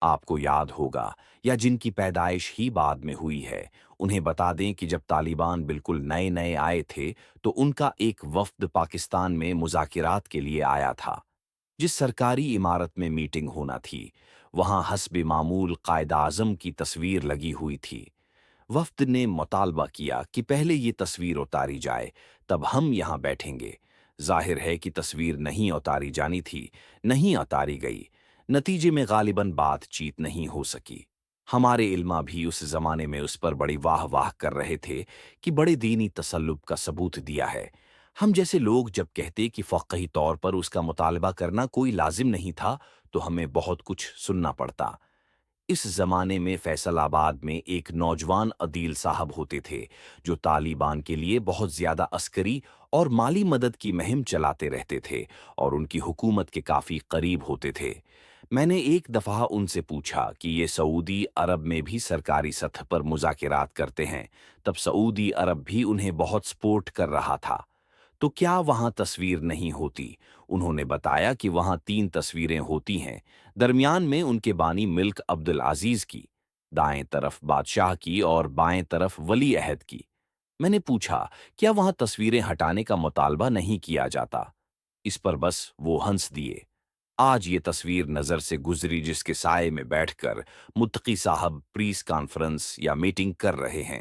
آپ کو یاد ہوگا، یا جن کی پیدائش ہی بعد میں ہوئی ہے، انہیں بتا دیں کہ جب طالبان بالکل نئے نئے آئے تھے تو ان کا ایک وفد پاکستان میں مذاکرات کے لیے آیا تھا۔ جس سرکاری عمارت میں میٹنگ ہونا تھی، وہاں حسب معمول قائد اعظم کی تصویر لگی ہوئی تھی۔ وفد نے مطالبہ کیا کہ پہلے یہ تصویر اتاری جائے، تب ہم یہاں بیٹھیں گے۔ ظاہر ہے کہ تصویر نہیں اتاری جانی تھی، نہیں اتاری گئی۔ نتیجے میں غالباً بات چیت نہیں ہو سکی۔ ہمارے علماء بھی اس زمانے میں اس پر بڑی واہ واہ کر رہے تھے کہ بڑے دینی تسلب کا ثبوت دیا ہے۔ ہم جیسے لوگ جب کہتے کہ فقہی طور پر اس کا مطالبہ کرنا کوئی لازم نہیں تھا، تو ہمیں بہت کچھ سننا پڑتا۔ اس زمانے میں فیصل آباد میں ایک نوجوان عدیل صاحب ہوتے تھے جو طالبان کے لیے بہت زیادہ عسکری اور مالی مدد کی مہم چلاتے رہتے تھے اور ان کی حکومت کے کافی قریب ہوتے تھے۔ میں نے ایک دفعہ ان سے پوچھا کہ یہ سعودی عرب میں بھی سرکاری سطح پر مذاکرات کرتے ہیں، تب سعودی عرب بھی انہیں بہت سپورٹ کر رہا تھا، تو کیا وہاں تصویر نہیں ہوتی؟ انہوں نے بتایا کہ وہاں 3 تصویریں ہوتی ہیں، درمیان میں ان کے بانی ملک عبد العزیز کی، دائیں طرف بادشاہ کی اور بائیں طرف ولی عہد کی۔ میں نے پوچھا کیا وہاں تصویریں ہٹانے کا مطالبہ نہیں کیا جاتا؟ اس پر بس وہ ہنس دیے۔ آج یہ تصویر نظر سے گزری جس کے سائے میں بیٹھ کر متقی صاحب پریس کانفرنس یا میٹنگ کر رہے ہیں۔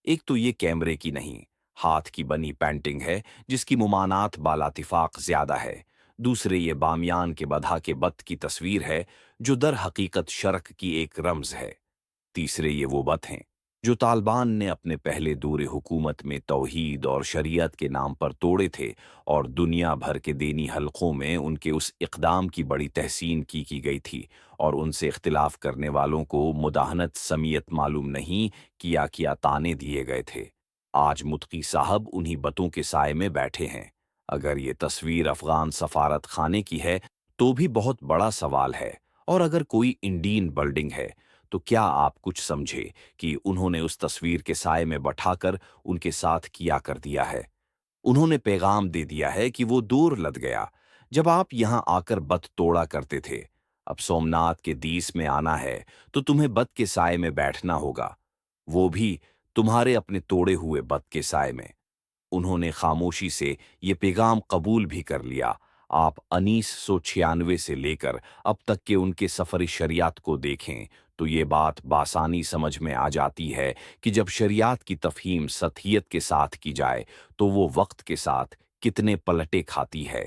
ایک تو یہ کیمرے کی نہیں، ہاتھ کی بنی پینٹنگ ہے جس کی ممانعت بالاتفاق زیادہ ہے۔ دوسرے یہ بامیان کے بدھا کے بت کی تصویر ہے جو در حقیقت شرک کی ایک رمز ہے۔ تیسرے یہ وہ بت ہیں جو طالبان نے اپنے پہلے دور حکومت میں توحید اور شریعت کے نام پر توڑے تھے، اور دنیا بھر کے دینی حلقوں میں ان کے اس اقدام کی بڑی تحسین کی گئی تھی، اور ان سے اختلاف کرنے والوں کو مداہنت سمیت معلوم نہیں کیا تانے دیے گئے تھے۔ آج متقی صاحب انہی بتوں کے سائے میں بیٹھے ہیں۔ اگر یہ تصویر افغان سفارت خانے کی ہے تو بھی بہت بڑا سوال ہے، اور اگر کوئی انڈین بلڈنگ ہے تو کیا آپ کچھ سمجھے کہ انہوں نے اس تصویر کے سائے میں بٹھا کر ان کے ساتھ کیا کر دیا ہے؟ انہوں نے پیغام دے دیا ہے کہ وہ دور لد گیا جب آپ یہاں آ کر بت توڑا کرتے تھے۔ اب سومنات کے دیس میں آنا ہے تو تمہیں بت کے سائے میں بیٹھنا ہوگا، وہ بھی تمہارے اپنے توڑے ہوئے بت کے سائے میں۔ انہوں نے خاموشی سے یہ پیغام قبول بھی کر لیا۔ آپ 1996 سے لے کر اب تک کے ان کے سفر شریعت کو دیکھیں تو یہ بات بآسانی سمجھ میں آ جاتی ہے کہ جب شریعت کی تفہیم سطحیت کے ساتھ کی جائے تو وہ وقت کے ساتھ کتنے پلٹے کھاتی ہے۔